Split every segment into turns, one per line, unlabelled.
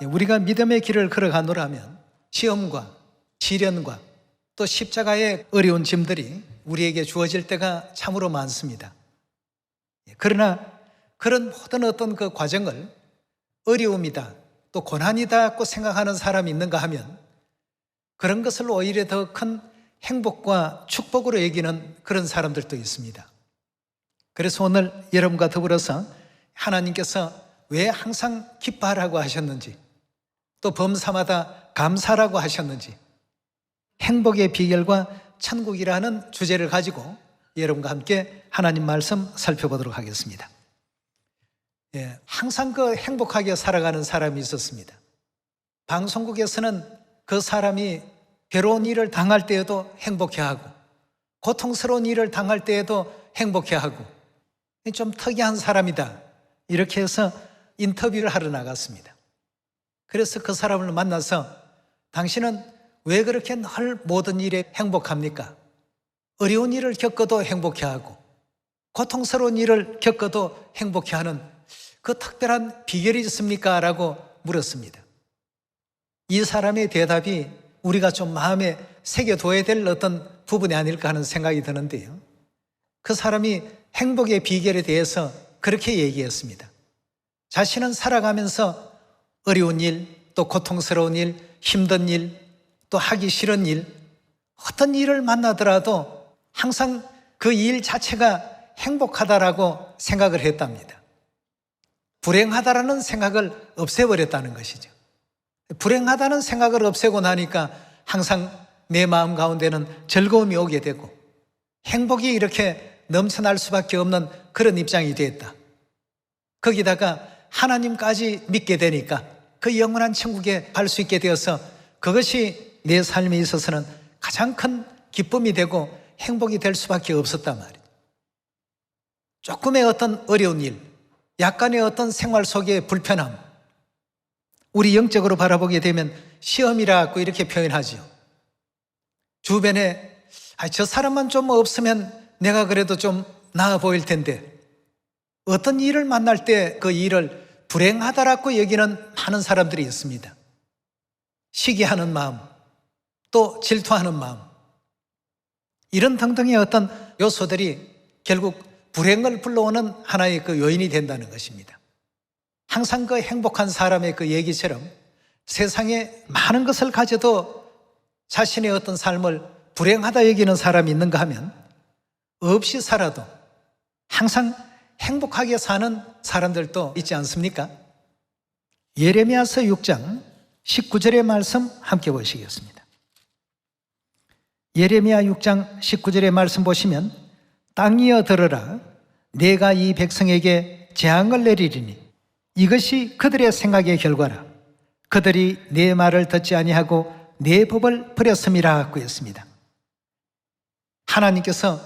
우리가 믿음의 길을 걸어가노라면 시험과 시련과 또 십자가의 어려운 짐들이 우리에게 주어질 때가 참으로 많습니다. 그러나 그런 모든 어떤 그 과정을 어려움이다 또 고난이다고 생각하는 사람이 있는가 하면 그런 것을 오히려 더 큰 행복과 축복으로 여기는 그런 사람들도 있습니다. 그래서 오늘 여러분과 더불어서 하나님께서 왜 항상 기뻐하라고 하셨는지 또 범사마다 감사라고 하셨는지 행복의 비결과 천국이라는 주제를 가지고 여러분과 함께 하나님 말씀 살펴보도록 하겠습니다. 항상 그 행복하게 살아가는 사람이 있었습니다. 방송국에서는 그 사람이 괴로운 일을 당할 때에도 행복해하고 고통스러운 일을 당할 때에도 행복해하고 좀 특이한 사람이다 이렇게 해서 인터뷰를 하러 나갔습니다. 그래서 그 사람을 만나서 당신은 왜 그렇게 늘 모든 일에 행복합니까? 어려운 일을 겪어도 행복해하고 고통스러운 일을 겪어도 행복해하는 그 특별한 비결이 있습니까? 라고 물었습니다. 이 사람의 대답이 우리가 좀 마음에 새겨둬야 될 어떤 부분이 아닐까 하는 생각이 드는데요. 그 사람이 행복의 비결에 대해서 그렇게 얘기했습니다. 자신은 살아가면서 어려운 일, 또 고통스러운 일, 힘든 일, 또 하기 싫은 일, 어떤 일을 만나더라도 항상 그 일 자체가 행복하다라고 생각을 했답니다. 불행하다라는 생각을 없애버렸다는 것이죠. 불행하다는 생각을 없애고 나니까 항상 내 마음 가운데는 즐거움이 오게 되고 행복이 이렇게 넘쳐날 수밖에 없는 그런 입장이 됐다. 거기다가 하나님까지 믿게 되니까 그 영원한 천국에 갈 수 있게 되어서 그것이 내 삶에 있어서는 가장 큰 기쁨이 되고 행복이 될 수밖에 없었단 말이에요. 조금의 어떤 어려운 일, 약간의 어떤 생활 속의 불편함, 우리 영적으로 바라보게 되면 시험이라고 이렇게 표현하죠. 주변에 저 사람만 좀 없으면 내가 그래도 좀 나아 보일 텐데 어떤 일을 만날 때 그 일을 불행하다라고 여기는 많은 사람들이 있습니다. 시기하는 마음, 또 질투하는 마음, 이런 등등의 어떤 요소들이 결국 불행을 불러오는 하나의 그 요인이 된다는 것입니다. 항상 그 행복한 사람의 그 얘기처럼 세상에 많은 것을 가져도 자신의 어떤 삶을 불행하다 여기는 사람이 있는가 하면 없이 살아도 항상 행복하게 사는 사람들도 있지 않습니까? 예레미야서 6장 19절의 말씀 함께 보시겠습니다. 예레미야 6장 19절의 말씀 보시면 땅이여 들으라 내가 이 백성에게 재앙을 내리리니 이것이 그들의 생각의 결과라 그들이 내 말을 듣지 아니하고 내 법을 버렸음이라 하고 했습니다. 하나님께서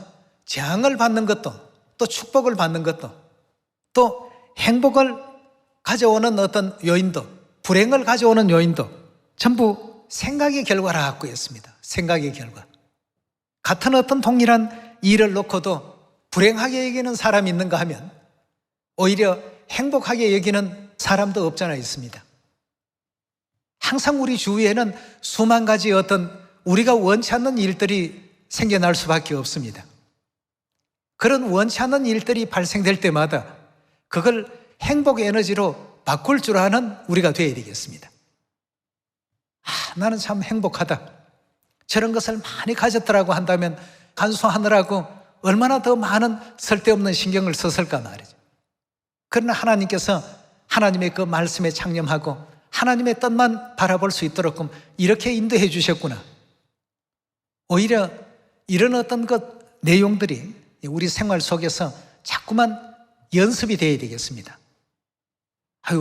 재앙을 받는 것도 또 축복을 받는 것도 또 행복을 가져오는 어떤 요인도 불행을 가져오는 요인도 전부 생각의 결과라 하고 했습니다. 생각의 결과. 같은 어떤 동일한 일을 놓고도 불행하게 여기는 사람이 있는가 하면 오히려 행복하게 여기는 사람도 없잖아 있습니다. 항상 우리 주위에는 수만 가지 어떤 우리가 원치 않는 일들이 생겨날 수밖에 없습니다. 그런 원치 않는 일들이 발생될 때마다 그걸 행복 에너지로 바꿀 줄 아는 우리가 되어야 되겠습니다. 나는 참 행복하다. 저런 것을 많이 가졌더라고 한다면 간수하느라고 얼마나 더 많은 쓸데없는 신경을 썼을까 말이죠. 그러나 하나님께서 하나님의 그 말씀에 창념하고 하나님의 뜻만 바라볼 수 있도록 이렇게 인도해 주셨구나. 오히려 이런 어떤 것 내용들이 우리 생활 속에서 자꾸만 연습이 되어야 되겠습니다.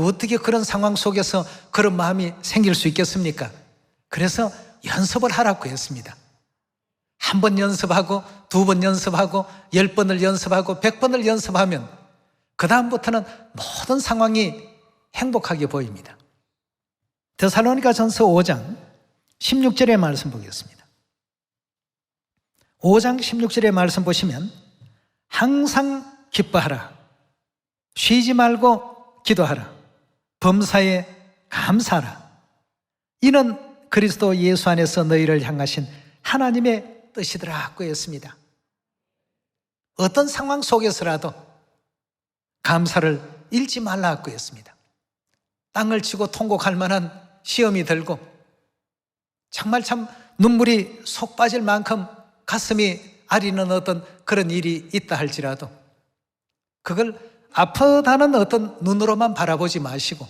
어떻게 그런 상황 속에서 그런 마음이 생길 수 있겠습니까? 그래서 연습을 하라고 했습니다. 한 번 연습하고 2번 연습하고 10번을 연습하고 100번을 연습하면 그 다음부터는 모든 상황이 행복하게 보입니다. 데살로니가전서 5장 16절의 말씀 보겠습니다. 5장 16절의 말씀 보시면 항상 기뻐하라 쉬지 말고 기도하라 범사에 감사하라. 이는 그리스도 예수 안에서 너희를 향하신 하나님의 뜻이더라고 했습니다. 어떤 상황 속에서라도 감사를 잃지 말라고 했습니다. 땅을 치고 통곡할 만한 시험이 들고 정말 참 눈물이 속 빠질 만큼 가슴이 아리는 어떤 그런 일이 있다 할지라도 그걸 아프다는 어떤 눈으로만 바라보지 마시고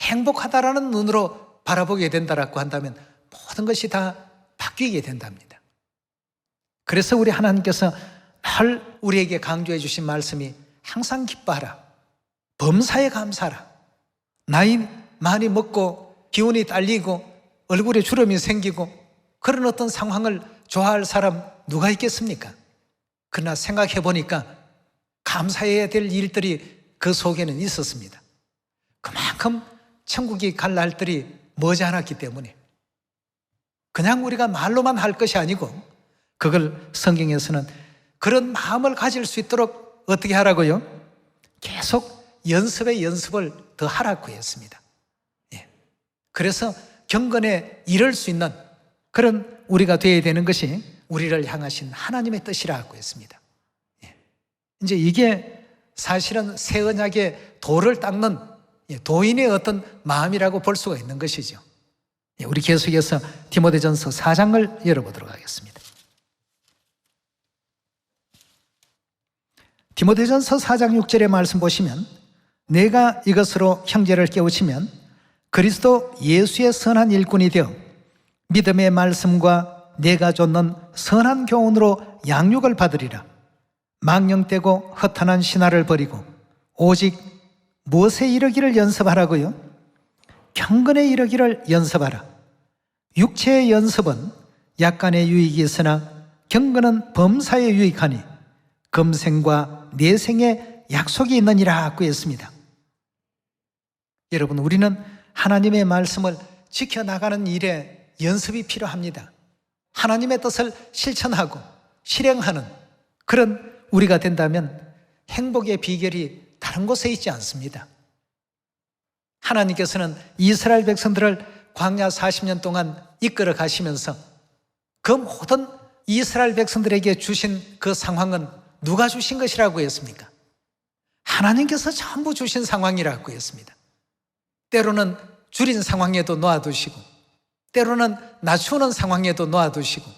행복하다라는 눈으로 바라보게 된다라고 한다면 모든 것이 다 바뀌게 된답니다. 그래서 우리 하나님께서 늘 우리에게 강조해 주신 말씀이 항상 기뻐하라. 범사에 감사하라. 나이 많이 먹고 기운이 딸리고 얼굴에 주름이 생기고 그런 어떤 상황을 좋아할 사람 누가 있겠습니까? 그러나 생각해 보니까 감사해야 될 일들이 그 속에는 있었습니다. 그만큼 천국이 갈 날들이 머지않았기 때문에 그냥 우리가 말로만 할 것이 아니고 그걸 성경에서는 그런 마음을 가질 수 있도록 어떻게 하라고요? 계속 연습을 더 하라고 했습니다. 예. 그래서 경건에 이를 수 있는 그런 우리가 되어야 되는 것이 우리를 향하신 하나님의 뜻이라고 했습니다. 예. 이제 이게 사실은 새 언약의 도를 닦는 도인의 어떤 마음이라고 볼 수가 있는 것이죠. 예. 우리 계속해서 디모데전서 4장을 열어보도록 하겠습니다. 디모데전서 4장 6절의 말씀 보시면 내가 이것으로 형제를 깨우치면 그리스도 예수의 선한 일꾼이 되어 믿음의 말씀과 내가 좇는 선한 교훈으로 양육을 받으리라. 망령되고 허탄한 신화를 버리고 오직 무엇에 이르기를 연습하라고요? 경건에 이르기를 연습하라. 육체의 연습은 약간의 유익이 있으나 경건은 범사에 유익하니 금생과 내생에 약속이 있느니라 하고 했습니다. 여러분, 우리는 하나님의 말씀을 지켜나가는 일에 연습이 필요합니다. 하나님의 뜻을 실천하고 실행하는 그런 우리가 된다면 행복의 비결이 다른 곳에 있지 않습니다. 하나님께서는 이스라엘 백성들을 광야 40년 동안 이끌어 가시면서 그 모든 이스라엘 백성들에게 주신 그 상황은 누가 주신 것이라고 했습니까? 하나님께서 전부 주신 상황이라고 했습니다. 때로는 줄인 상황에도 놓아두시고 때로는 낮추는 상황에도 놓아두시고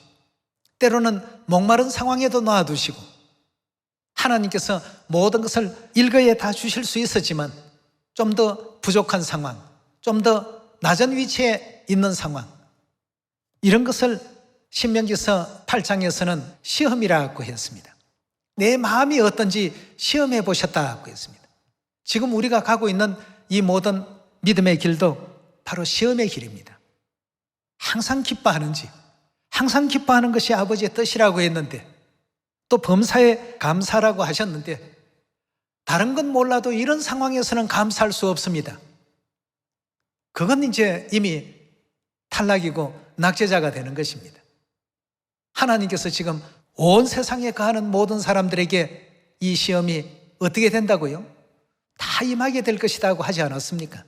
때로는 목마른 상황에도 놓아두시고 하나님께서 모든 것을 일거에 다 주실 수 있었지만 좀 더 부족한 상황, 좀 더 낮은 위치에 있는 상황, 이런 것을 신명기서 8장에서는 시험이라고 했습니다. 내 마음이 어떤지 시험해 보셨다고 했습니다. 지금 우리가 가고 있는 이 모든 믿음의 길도 바로 시험의 길입니다. 항상 기뻐하는지, 항상 기뻐하는 것이 아버지의 뜻이라고 했는데 또 범사에 감사라고 하셨는데 다른 건 몰라도 이런 상황에서는 감사할 수 없습니다. 그건 이제 이미 탈락이고 낙제자가 되는 것입니다. 하나님께서 지금 온 세상에 가는 모든 사람들에게 이 시험이 어떻게 된다고요? 다 임하게 될 것이라고 하지 않았습니까?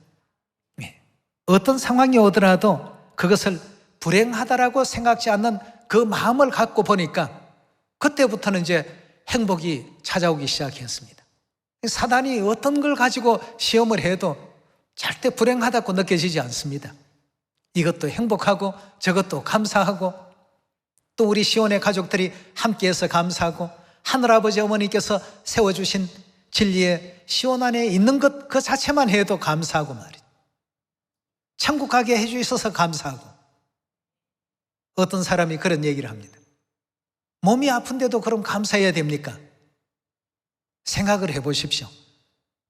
네. 어떤 상황이 오더라도 그것을 불행하다라고 생각지 않는 그 마음을 갖고 보니까 그때부터는 이제 행복이 찾아오기 시작했습니다. 사단이 어떤 걸 가지고 시험을 해도 절대 불행하다고 느껴지지 않습니다. 이것도 행복하고 저것도 감사하고 또 우리 시온의 가족들이 함께해서 감사하고 하늘아버지 어머니께서 세워주신 진리의 시온 안에 있는 것 그 자체만 해도 감사하고 말이죠. 천국 가게 해주셔서 감사하고 어떤 사람이 그런 얘기를 합니다. 몸이 아픈데도 그럼 감사해야 됩니까? 생각을 해보십시오.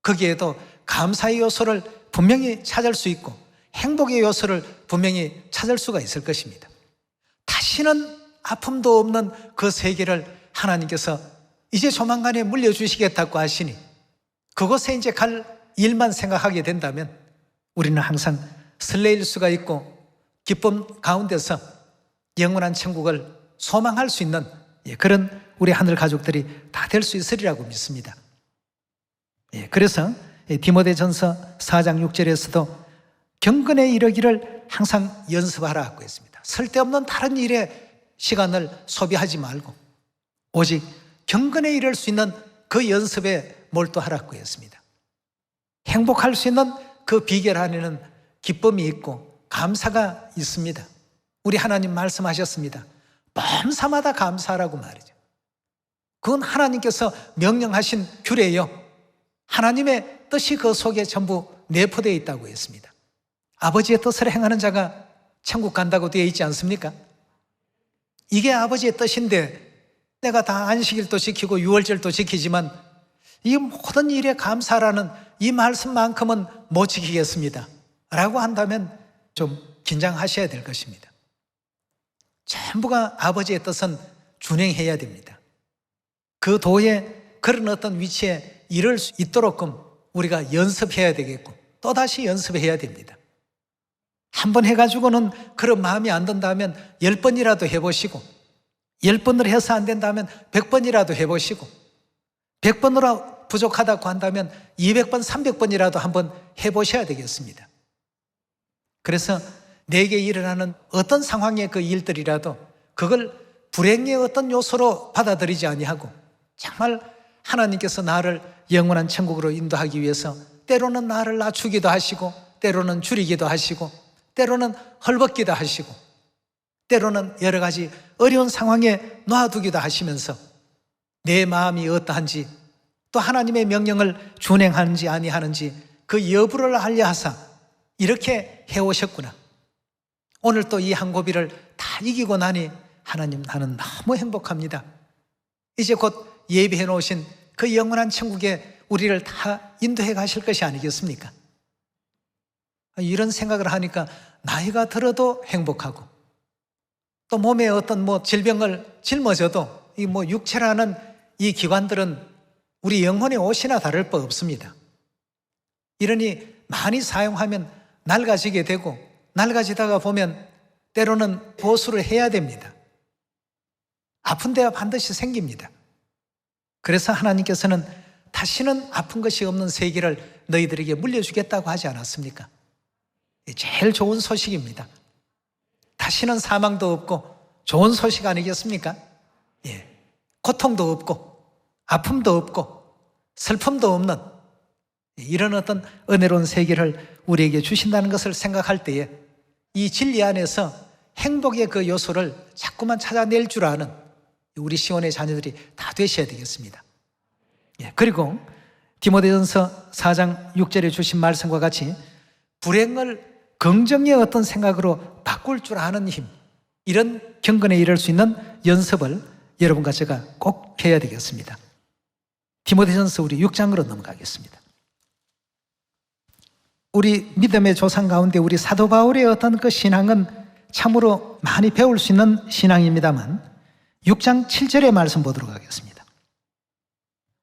거기에도 감사의 요소를 분명히 찾을 수 있고 행복의 요소를 분명히 찾을 수가 있을 것입니다. 다시는 아픔도 없는 그 세계를 하나님께서 이제 조만간에 물려주시겠다고 하시니 그곳에 이제 갈 일만 생각하게 된다면 우리는 항상 설레일 수가 있고 기쁨 가운데서 영원한 천국을 소망할 수 있는 그런 우리 하늘 가족들이 다 될 수 있으리라고 믿습니다. 그래서 디모데전서 4장 6절에서도 경건에 이르기를 항상 연습하라고 했습니다. 쓸데없는 다른 일에 시간을 소비하지 말고 오직 경건에 이를 수 있는 그 연습에 몰두하라고 했습니다. 행복할 수 있는 그 비결 안에는 기쁨이 있고 감사가 있습니다. 우리 하나님 말씀하셨습니다. 범사마다 감사하라고 말이죠. 그건 하나님께서 명령하신 규례요. 하나님의 뜻이 그 속에 전부 내포되어 있다고 했습니다. 아버지의 뜻을 행하는 자가 천국 간다고 되어 있지 않습니까? 이게 아버지의 뜻인데 내가 다 안식일도 지키고 유월절도 지키지만 이 모든 일에 감사라는 이 말씀만큼은 못 지키겠습니다 라고 한다면 좀 긴장하셔야 될 것입니다. 전부가 아버지의 뜻은 준행해야 됩니다. 그 도에 그런 어떤 위치에 이를 수 있도록끔 우리가 연습해야 되겠고 또다시 연습해야 됩니다. 한 번 해가지고는 그런 마음이 안 든다면 10번이라도 해보시고 10번을 해서 안 된다면 100번이라도 해보시고 100번으로 부족하다고 한다면 200번, 300번이라도 한번 해보셔야 되겠습니다. 그래서 내게 일어나는 어떤 상황의 그 일들이라도 그걸 불행의 어떤 요소로 받아들이지 아니하고 정말 하나님께서 나를 영원한 천국으로 인도하기 위해서 때로는 나를 낮추기도 하시고 때로는 줄이기도 하시고 때로는 헐벗기도 하시고 때로는 여러 가지 어려운 상황에 놔두기도 하시면서 내 마음이 어떠한지 또 하나님의 명령을 준행하는지 아니하는지 그 여부를 알려하사 이렇게 해오셨구나. 오늘 또 이 한 고비를 다 이기고 나니 하나님 나는 너무 행복합니다. 이제 곧 예비해 놓으신 그 영원한 천국에 우리를 다 인도해 가실 것이 아니겠습니까? 이런 생각을 하니까 나이가 들어도 행복하고 또 몸에 어떤 질병을 짊어져도 이 육체라는 이 기관들은 우리 영혼의 옷이나 다를 바 없습니다. 이러니 많이 사용하면 낡아지게 되고 낡아지다가 보면 때로는 보수를 해야 됩니다. 아픈 데가 반드시 생깁니다. 그래서 하나님께서는 다시는 아픈 것이 없는 세계를 너희들에게 물려주겠다고 하지 않았습니까? 제일 좋은 소식입니다. 다시는 사망도 없고 좋은 소식 아니겠습니까? 예. 고통도 없고 아픔도 없고 슬픔도 없는 이런 어떤 은혜로운 세계를 우리에게 주신다는 것을 생각할 때에 이 진리 안에서 행복의 그 요소를 자꾸만 찾아낼 줄 아는 우리 시온의 자녀들이 다 되셔야 되겠습니다. 예. 그리고 디모데전서 4장 6절에 주신 말씀과 같이 불행을 긍정의 어떤 생각으로 바꿀 줄 아는 힘, 이런 경건에 이를 수 있는 연습을 여러분과 제가 꼭 해야 되겠습니다. 디모데전서 우리 6장으로 넘어가겠습니다. 우리 믿음의 조상 가운데 우리 사도 바울의 어떤 그 신앙은 참으로 많이 배울 수 있는 신앙입니다만 6장 7절의 말씀 보도록 하겠습니다.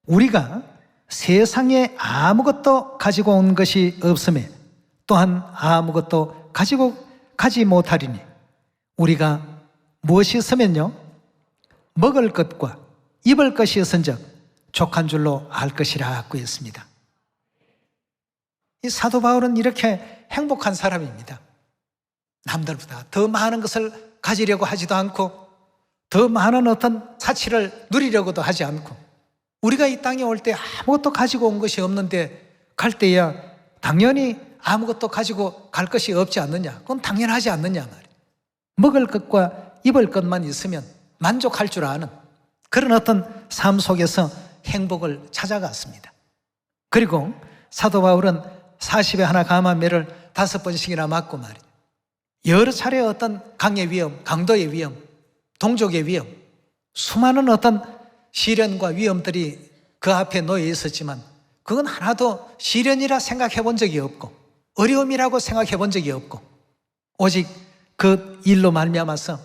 우리가 세상에 아무것도 가지고 온 것이 없음에 또한 아무것도 가지 못하리니 우리가 무엇이 있으면요 먹을 것과 입을 것이 있은즉 족한 줄로 알 것이라고 했습니다. 이 사도 바울은 이렇게 행복한 사람입니다. 남들보다 더 많은 것을 가지려고 하지도 않고 더 많은 어떤 사치를 누리려고도 하지 않고 우리가 이 땅에 올 때 아무것도 가지고 온 것이 없는데 갈 때야 당연히 아무것도 가지고 갈 것이 없지 않느냐? 그건 당연하지 않느냐 말이에요. 먹을 것과 입을 것만 있으면 만족할 줄 아는 그런 어떤 삶 속에서 행복을 찾아갔습니다. 그리고 사도 바울은 40에 하나 감한 매를 5번씩이나 맞고 말이에요. 여러 차례 어떤 강의 위험, 강도의 위험, 동족의 위험, 수많은 어떤 시련과 위험들이 그 앞에 놓여 있었지만 그건 하나도 시련이라 생각해 본 적이 없고 어려움이라고 생각해 본 적이 없고 오직 그 일로 말미암아서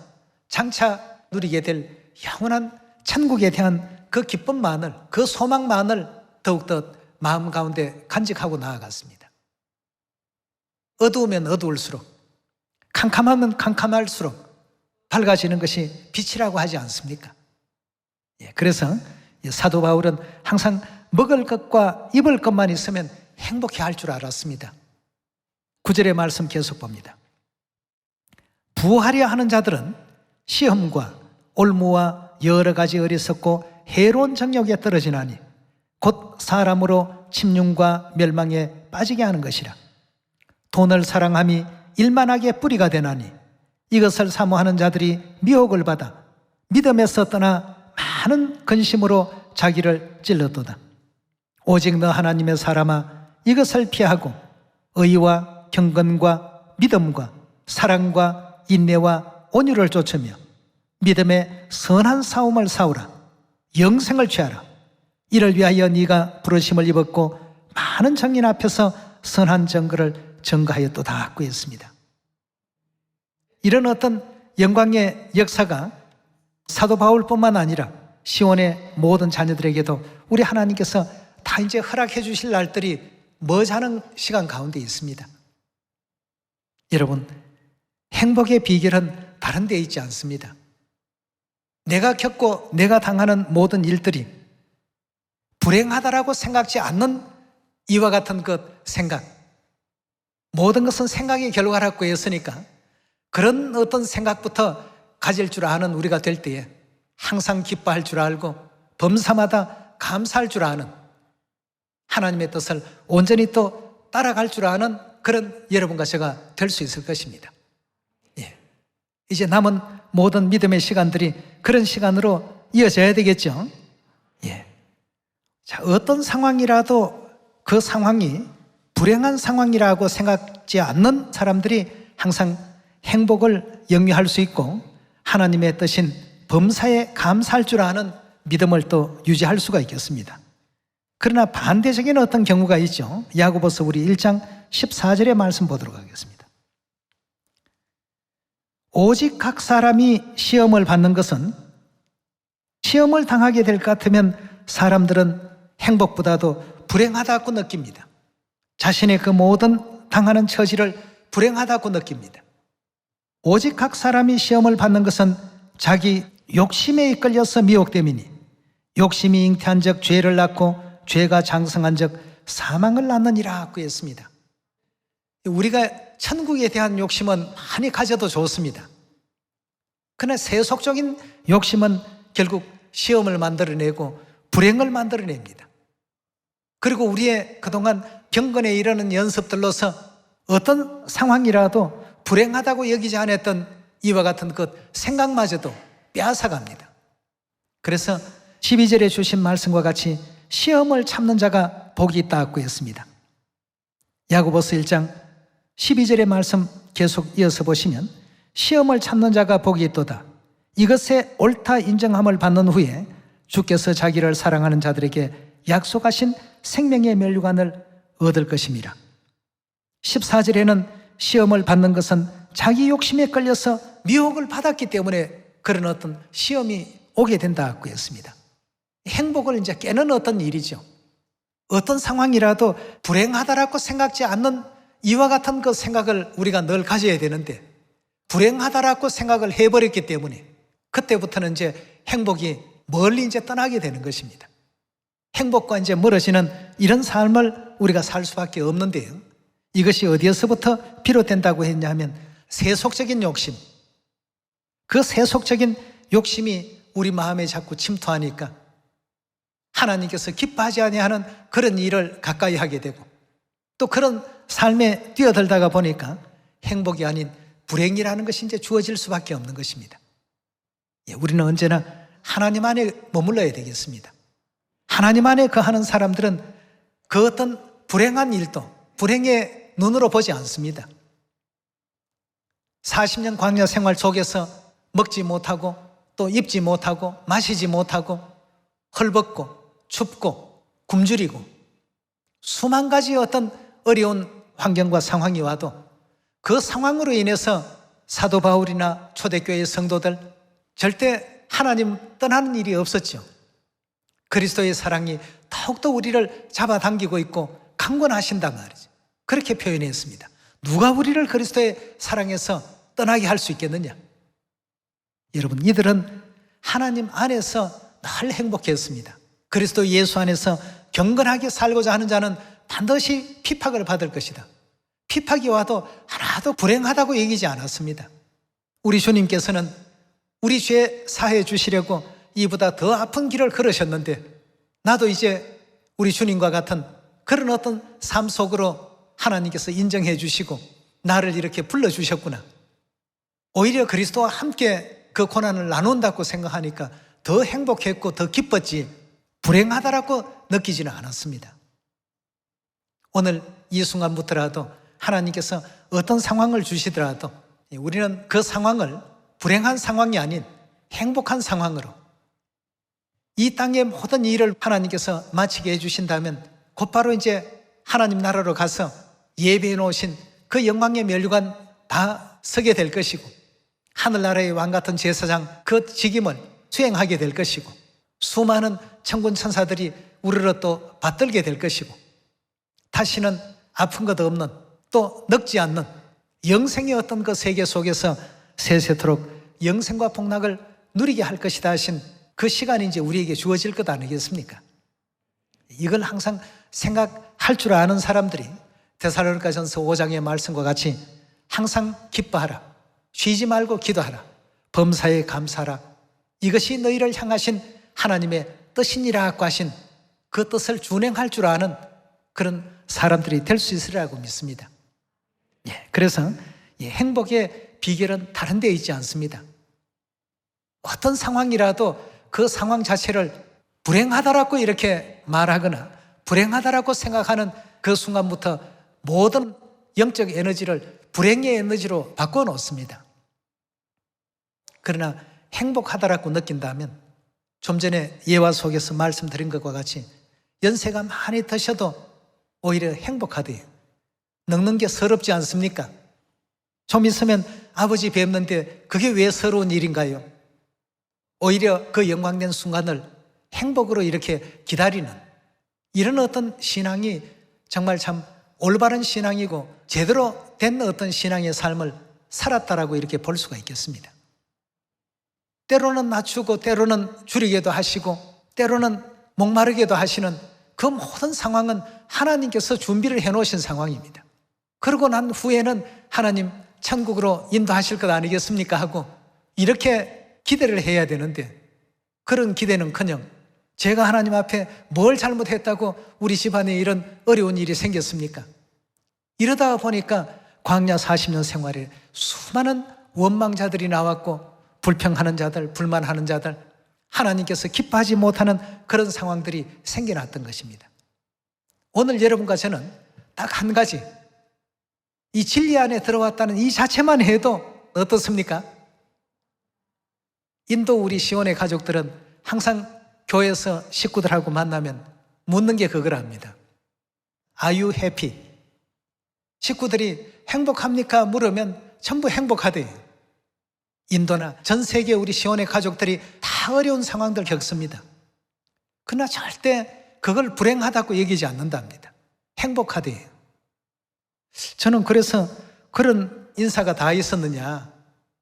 장차 누리게 될 영원한 천국에 대한 그 기쁨만을, 그 소망만을 더욱더 마음 가운데 간직하고 나아갔습니다. 어두우면 어두울수록, 캄캄하면 캄캄할수록 밝아지는 것이 빛이라고 하지 않습니까? 그래서 사도 바울은 항상 먹을 것과 입을 것만 있으면 행복해 할 줄 알았습니다. 9절의 말씀 계속 봅니다. 부하려 하는 자들은 시험과 올무와 여러 가지 어리석고 해로운 정욕에 떨어지나니 곧 사람으로 침륜과 멸망에 빠지게 하는 것이라. 돈을 사랑함이 일만하게 뿌리가 되나니 이것을 사모하는 자들이 미혹을 받아 믿음에서 떠나 많은 근심으로 자기를 찔렀도다. 오직 너 하나님의 사람아, 이것을 피하고 의와 경건과 믿음과 사랑과 인내와 온유를 쫓으며 믿음의 선한 싸움을 싸우라. 영생을 취하라. 이를 위하여 네가 부르심을 입었고 많은 정인 앞에서 선한 증거를 증거하였도다 했습니다. 이런 어떤 영광의 역사가 사도 바울뿐만 아니라 시온의 모든 자녀들에게도 우리 하나님께서 다 이제 허락해 주실 날들이 머지않은 시간 가운데 있습니다. 여러분, 행복의 비결은 다른 데 있지 않습니다. 내가 겪고 내가 당하는 모든 일들이 불행하다라고 생각지 않는 이와 같은 것 생각, 모든 것은 생각의 결과라고 했으니까 그런 어떤 생각부터 가질 줄 아는 우리가 될 때에 항상 기뻐할 줄 알고 범사마다 감사할 줄 아는 하나님의 뜻을 온전히 또 따라갈 줄 아는 그런 여러분과 제가 될 수 있을 것입니다. 예. 이제 남은 모든 믿음의 시간들이 그런 시간으로 이어져야 되겠죠. 예. 자, 어떤 상황이라도 그 상황이 불행한 상황이라고 생각지 않는 사람들이 항상 행복을 영위할 수 있고 하나님의 뜻인 범사에 감사할 줄 아는 믿음을 또 유지할 수가 있겠습니다. 그러나 반대적인 어떤 경우가 있죠. 야고보서 우리 1장 14절의 말씀 보도록 하겠습니다. 오직 각 사람이 시험을 받는 것은 시험을 당하게 될 것 같으면 사람들은 행복보다도 불행하다고 느낍니다. 자신의 그 모든 당하는 처지를 불행하다고 느낍니다. 오직 각 사람이 시험을 받는 것은 자기 욕심에 이끌려서 미혹됨이니 욕심이 잉태한 적 죄를 낳고 죄가 장성한 적 사망을 낳느니라고 했습니다. 우리가 천국에 대한 욕심은 많이 가져도 좋습니다. 그러나 세속적인 욕심은 결국 시험을 만들어내고 불행을 만들어냅니다. 그리고 우리의 그동안 경건에 이르는 연습들로서 어떤 상황이라도 불행하다고 여기지 않았던 이와 같은 것 생각마저도 빼앗아갑니다. 그래서 12절에 주신 말씀과 같이 시험을 참는 자가 복이 있다고 했습니다. 야고보서 1장 12절의 말씀 계속 이어서 보시면 시험을 참는 자가 복이 있도다. 이것에 옳다 인정함을 받는 후에 주께서 자기를 사랑하는 자들에게 약속하신 생명의 면류관을 얻을 것입니다. 14절에는 시험을 받는 것은 자기 욕심에 끌려서 미혹을 받았기 때문에 그런 어떤 시험이 오게 된다고 했습니다. 행복을 이제 깨는 어떤 일이죠. 어떤 상황이라도 불행하다라고 생각지 않는 이와 같은 그 생각을 우리가 늘 가져야 되는데 불행하다라고 생각을 해버렸기 때문에 그때부터는 이제 행복이 멀리 이제 떠나게 되는 것입니다. 행복과 이제 멀어지는 이런 삶을 우리가 살 수밖에 없는데요. 이것이 어디에서부터 비롯된다고 했냐면 세속적인 욕심. 그 세속적인 욕심이 우리 마음에 자꾸 침투하니까 하나님께서 기뻐하지 아니하는 그런 일을 가까이 하게 되고 또 그런 삶에 뛰어들다가 보니까 행복이 아닌 불행이라는 것이 이제 주어질 수밖에 없는 것입니다. 우리는 언제나 하나님 안에 머물러야 되겠습니다. 하나님 안에 거하는 사람들은 그 어떤 불행한 일도 불행의 눈으로 보지 않습니다. 40년 광야 생활 속에서 먹지 못하고 또 입지 못하고 마시지 못하고 헐벗고 춥고 굶주리고 수만 가지 어떤 어려운 환경과 상황이 와도 그 상황으로 인해서 사도 바울이나 초대교회 성도들 절대 하나님 떠나는 일이 없었죠. 그리스도의 사랑이 더욱더 우리를 잡아당기고 있고 강권하신단 말이죠. 그렇게 표현했습니다. 누가 우리를 그리스도의 사랑에서 떠나게 할 수 있겠느냐? 여러분, 이들은 하나님 안에서 늘 행복했습니다. 그리스도 예수 안에서 경건하게 살고자 하는 자는 반드시 핍박을 받을 것이다. 핍박이 와도 하나도 불행하다고 얘기하지 않았습니다. 우리 주님께서는 우리 죄 사해 주시려고 이보다 더 아픈 길을 걸으셨는데 나도 이제 우리 주님과 같은 그런 어떤 삶 속으로 하나님께서 인정해 주시고 나를 이렇게 불러주셨구나. 오히려 그리스도와 함께 그 고난을 나눈다고 생각하니까 더 행복했고 더 기뻤지 불행하다라고 느끼지는 않았습니다. 오늘 이 순간부터라도 하나님께서 어떤 상황을 주시더라도 우리는 그 상황을 불행한 상황이 아닌 행복한 상황으로 이 땅의 모든 일을 하나님께서 마치게 해주신다면 곧바로 이제 하나님 나라로 가서 예배해 놓으신 그 영광의 면류관 다 서게 될 것이고 하늘나라의 왕같은 제사장 그 직임을 수행하게 될 것이고 수많은 천군 천사들이 우르르 또 받들게 될 것이고 다시는 아픈 것 없는 또 늙지 않는 영생의 어떤 그 세계 속에서 세세토록 영생과 복락을 누리게 할 것이다 하신 그 시간이 이제 우리에게 주어질 것 아니겠습니까? 이걸 항상 생각할 줄 아는 사람들이 데살로니가전서 5장의 말씀과 같이 항상 기뻐하라, 쉬지 말고 기도하라, 범사에 감사하라, 이것이 너희를 향하신 하나님의 뜻이니라고 하신 그 뜻을 준행할 줄 아는 그런 사람들이 될 수 있으리라고 믿습니다. 그래서 행복의 비결은 다른 데 있지 않습니다. 어떤 상황이라도 그 상황 자체를 불행하다라고 이렇게 말하거나 불행하다라고 생각하는 그 순간부터 모든 영적 에너지를 불행의 에너지로 바꿔놓습니다. 그러나 행복하다라고 느낀다면 좀 전에 예화 속에서 말씀드린 것과 같이 연세가 많이 드셔도 오히려 행복하대요. 늙는 게 서럽지 않습니까? 좀 있으면 아버지 뵙는데 그게 왜 서러운 일인가요? 오히려 그 영광된 순간을 행복으로 이렇게 기다리는 이런 어떤 신앙이 정말 참 올바른 신앙이고 제대로 된 어떤 신앙의 삶을 살았다라고 이렇게 볼 수가 있겠습니다. 때로는 낮추고 때로는 줄이게도 하시고 때로는 목마르게도 하시는 그 모든 상황은 하나님께서 준비를 해놓으신 상황입니다. 그러고 난 후에는 하나님 천국으로 인도하실 것 아니겠습니까 하고 이렇게 기대를 해야 되는데 그런 기대는커녕 제가 하나님 앞에 뭘 잘못했다고 우리 집안에 이런 어려운 일이 생겼습니까? 이러다 보니까 광야 40년 생활에 수많은 원망자들이 나왔고 불평하는 자들, 불만하는 자들, 하나님께서 기뻐하지 못하는 그런 상황들이 생겨났던 것입니다. 오늘 여러분과 저는 딱 한 가지, 이 진리 안에 들어왔다는 이 자체만 해도 어떻습니까? 인도 우리 시온의 가족들은 항상 교회에서 식구들하고 만나면 묻는 게 그거랍니다. Are you happy? 식구들이 행복합니까? 물으면 전부 행복하대요. 인도나 전 세계 우리 시온의 가족들이 다 어려운 상황들 겪습니다. 그러나 절대 그걸 불행하다고 얘기하지 않는답니다. 행복하대요. 저는 그래서 그런 인사가 다 있었느냐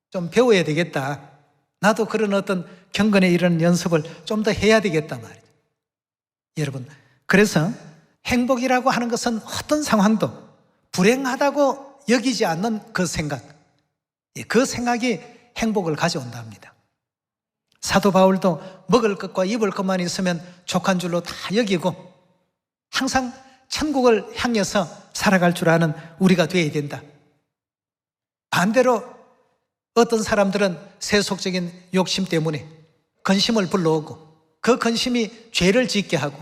좀 배워야 되겠다. 나도 그런 어떤 경건에 이런 연습을 좀 더 해야 되겠다 말이에요. 여러분, 그래서 행복이라고 하는 것은 어떤 상황도 불행하다고 여기지 않는 그 생각, 그 생각이 행복을 가져온답니다. 사도 바울도 먹을 것과 입을 것만 있으면 족한 줄로 다 여기고 항상 천국을 향해서 살아갈 줄 아는 우리가 되어야 된다. 반대로 어떤 사람들은 세속적인 욕심 때문에 근심을 불러오고 그 근심이 죄를 짓게 하고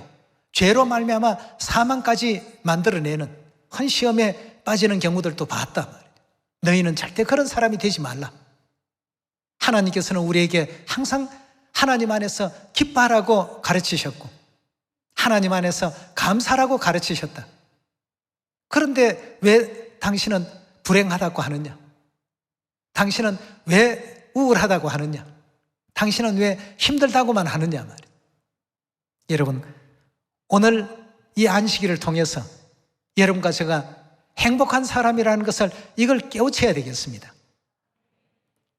죄로 말미암아 사망까지 만들어내는 헌시험에 빠지는 경우들도 봤다. 너희는 절대 그런 사람이 되지 말라. 하나님께서는 우리에게 항상 하나님 안에서 기뻐하라고 가르치셨고 하나님 안에서 감사라고 가르치셨다. 그런데 왜 당신은 불행하다고 하느냐? 당신은 왜 우울하다고 하느냐? 당신은 왜 힘들다고만 하느냐 말이에요. 여러분, 오늘 이 안식일을 통해서 여러분과 제가 행복한 사람이라는 것을 이걸 깨우쳐야 되겠습니다.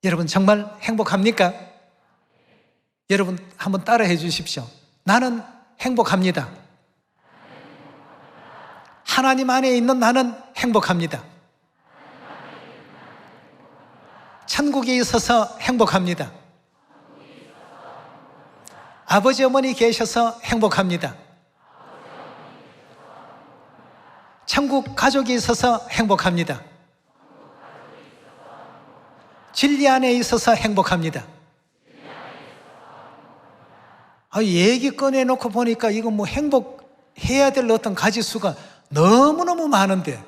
여러분 정말 행복합니까? 여러분 한번 따라해 주십시오. 나는 행복합니다. 하나님 안에 있는 나는 행복합니다. 천국에 있어서 행복합니다. 아버지 어머니 계셔서 행복합니다. 천국 가족이 있어서 행복합니다. 진리 안에 있어서 행복합니다. 얘기 꺼내놓고 보니까 이거 뭐 행복해야 될 어떤 가지수가 너무너무 많은데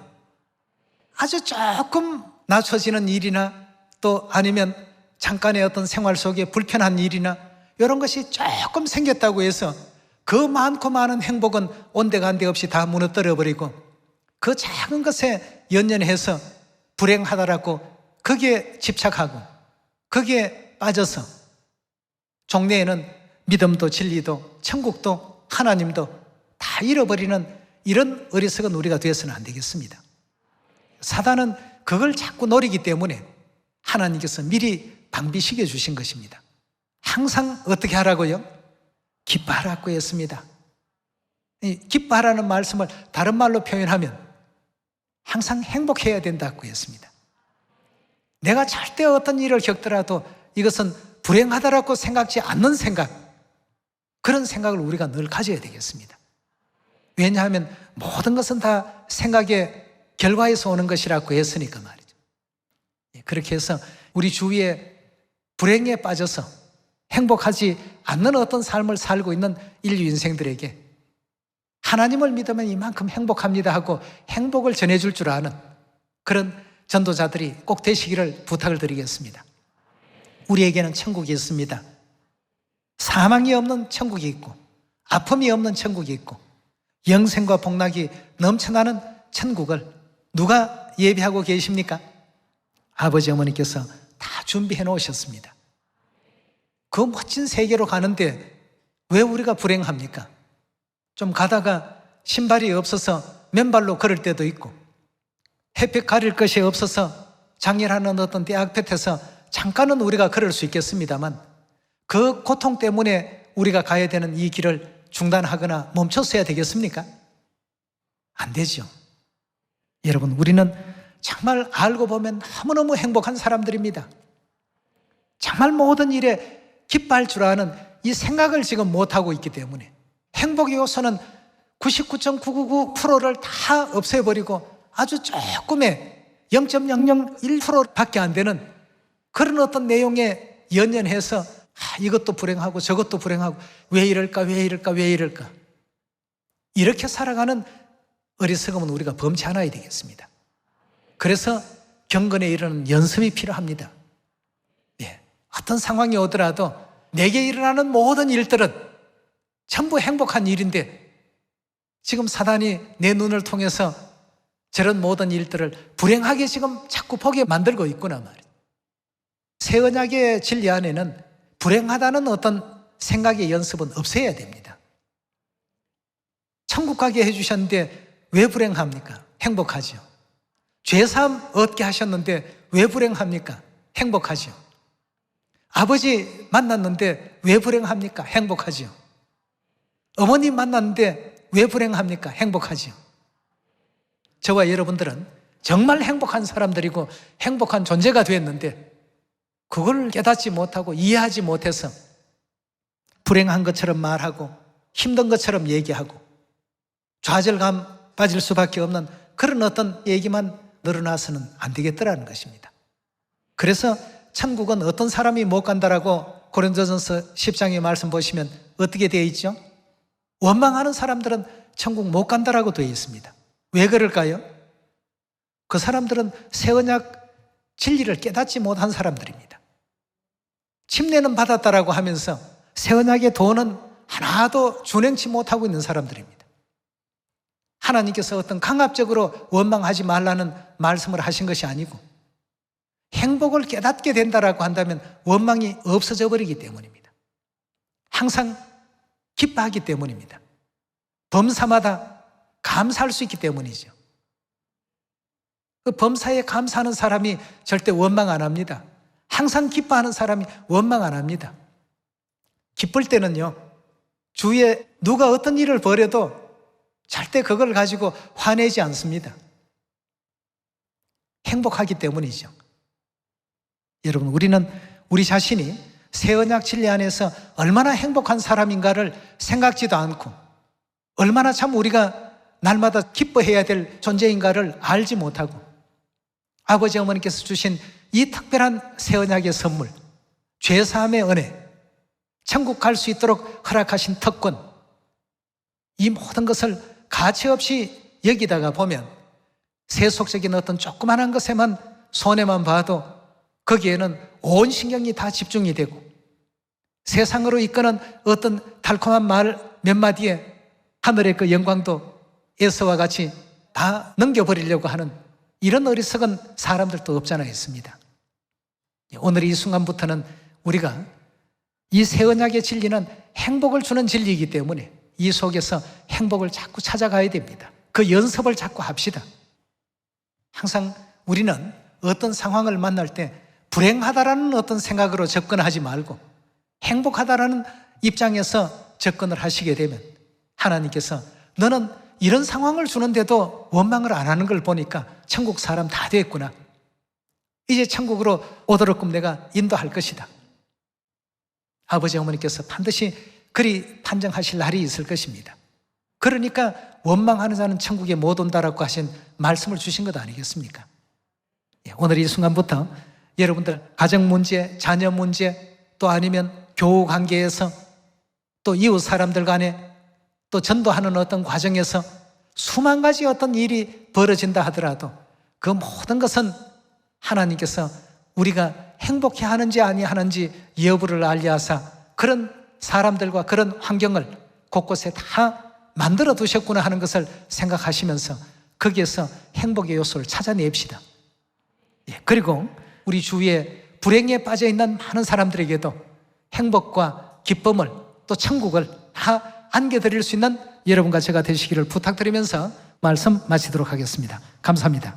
아주 조금 낮춰지는 일이나 또 아니면 잠깐의 어떤 생활 속에 불편한 일이나 이런 것이 조금 생겼다고 해서 그 많고 많은 행복은 온데간데 없이 다 무너뜨려 버리고 그 작은 것에 연연해서 불행하다라고 거기에 집착하고 거기에 빠져서 종래에는 믿음도 진리도 천국도 하나님도 다 잃어버리는 이런 어리석은 우리가 되어서는 안 되겠습니다. 사단은 그걸 자꾸 노리기 때문에 하나님께서 미리 방비시켜 주신 것입니다. 항상 어떻게 하라고요? 기뻐하라고 했습니다. 기뻐하라는 말씀을 다른 말로 표현하면 항상 행복해야 된다고 했습니다. 내가 절대 어떤 일을 겪더라도 이것은 불행하다라고 생각지 않는 생각, 그런 생각을 우리가 늘 가져야 되겠습니다. 왜냐하면 모든 것은 다 생각의 결과에서 오는 것이라고 했으니까 말이죠. 그렇게 해서 우리 주위에 불행에 빠져서 행복하지 않는 어떤 삶을 살고 있는 인류 인생들에게 하나님을 믿으면 이만큼 행복합니다 하고 행복을 전해줄 줄 아는 그런 전도자들이 꼭 되시기를 부탁을 드리겠습니다. 우리에게는 천국이 있습니다. 사망이 없는 천국이 있고 아픔이 없는 천국이 있고 영생과 복락이 넘쳐나는 천국을 누가 예비하고 계십니까? 아버지 어머니께서 다 준비해 놓으셨습니다. 그 멋진 세계로 가는데 왜 우리가 불행합니까? 좀 가다가 신발이 없어서 맨발로 걸을 때도 있고 햇빛 가릴 것이 없어서 장애라는 어떤 대학 볕에서 잠깐은 우리가 걸을 수 있겠습니다만 그 고통 때문에 우리가 가야 되는 이 길을 중단하거나 멈췄어야 되겠습니까? 안 되죠. 여러분, 우리는 정말 알고 보면 너무너무 행복한 사람들입니다. 정말 모든 일에 기뻐할 줄 아는 이 생각을 지금 못하고 있기 때문에 행복의 요소는 99.999%를 다 없애버리고 아주 조금의 0.001%밖에 안 되는 그런 어떤 내용에 연연해서 이것도 불행하고 저것도 불행하고 왜 이럴까 왜 이럴까 왜 이럴까 이렇게 살아가는 어리석음은 우리가 범치 않아야 되겠습니다. 그래서 경건에 이르는 연습이 필요합니다. 어떤 상황이 오더라도 내게 일어나는 모든 일들은 전부 행복한 일인데 지금 사단이 내 눈을 통해서 저런 모든 일들을 불행하게 지금 자꾸 보게 만들고 있구나 말이에요. 새 언약의 진리 안에는 불행하다는 어떤 생각의 연습은 없애야 됩니다. 천국 가게 해주셨는데 왜 불행합니까? 행복하죠. 죄사함 얻게 하셨는데 왜 불행합니까? 행복하죠. 아버지 만났는데 왜 불행합니까? 행복하죠. 어머님 만났는데 왜 불행합니까? 행복하죠. 저와 여러분들은 정말 행복한 사람들이고 행복한 존재가 되었는데 그걸 깨닫지 못하고 이해하지 못해서 불행한 것처럼 말하고 힘든 것처럼 얘기하고 좌절감 빠질 수밖에 없는 그런 어떤 얘기만 늘어나서는 안 되겠더라는 것입니다. 그래서 천국은 어떤 사람이 못 간다라고 고린도전서 10장의 말씀 보시면 어떻게 되어 있죠? 원망하는 사람들은 천국 못 간다라고 되어 있습니다. 왜 그럴까요? 그 사람들은 새 언약 진리를 깨닫지 못한 사람들입니다. 침례는 받았다라고 하면서 새 언약의 도는 하나도 준행치 못하고 있는 사람들입니다. 하나님께서 어떤 강압적으로 원망하지 말라는 말씀을 하신 것이 아니고 행복을 깨닫게 된다라고 한다면 원망이 없어져 버리기 때문입니다. 항상 기뻐하기 때문입니다. 범사마다 감사할 수 있기 때문이죠. 그 범사에 감사하는 사람이 절대 원망 안 합니다. 항상 기뻐하는 사람이 원망 안 합니다. 기쁠 때는요, 주위에 누가 어떤 일을 벌여도 절대 그걸 가지고 화내지 않습니다. 행복하기 때문이죠. 여러분, 우리는 우리 자신이 새 언약 진리 안에서 얼마나 행복한 사람인가를 생각지도 않고 얼마나 참 우리가 날마다 기뻐해야 될 존재인가를 알지 못하고 아버지 어머니께서 주신 이 특별한 새 언약의 선물, 죄사함의 은혜, 천국 갈 수 있도록 허락하신 특권, 이 모든 것을 가치없이 여기다가 보면 세속적인 어떤 조그만한 것에만 손해만 봐도 거기에는 온 신경이 다 집중이 되고 세상으로 이끄는 어떤 달콤한 말 몇 마디에 하늘의 그 영광도 에서와 같이 다 넘겨버리려고 하는 이런 어리석은 사람들도 없잖아 있습니다. 오늘 이 순간부터는 우리가 이 새 언약의 진리는 행복을 주는 진리이기 때문에 이 속에서 행복을 자꾸 찾아가야 됩니다. 그 연습을 자꾸 합시다. 항상 우리는 어떤 상황을 만날 때 불행하다라는 어떤 생각으로 접근하지 말고 행복하다라는 입장에서 접근을 하시게 되면 하나님께서 너는 이런 상황을 주는데도 원망을 안 하는 걸 보니까 천국 사람 다 됐구나. 이제 천국으로 오도록끔 내가 인도할 것이다. 아버지 어머니께서 반드시 그리 판정하실 날이 있을 것입니다. 그러니까 원망하는 자는 천국에 못 온다라고 하신 말씀을 주신 것 아니겠습니까? 오늘 이 순간부터 여러분들 가정 문제, 자녀 문제, 또 아니면 교우 관계에서 또 이웃 사람들 간에 또 전도하는 어떤 과정에서 수만 가지 어떤 일이 벌어진다 하더라도 그 모든 것은 하나님께서 우리가 행복해 하는지 아니하는지 여부를 알리하사 그런 사람들과 그런 환경을 곳곳에 다 만들어 두셨구나 하는 것을 생각하시면서 거기에서 행복의 요소를 찾아냅시다. 그리고 우리 주위에 불행에 빠져 있는 많은 사람들에게도 행복과 기쁨을 또 천국을 다 안겨드릴 수 있는 여러분과 제가 되시기를 부탁드리면서 말씀 마치도록 하겠습니다. 감사합니다.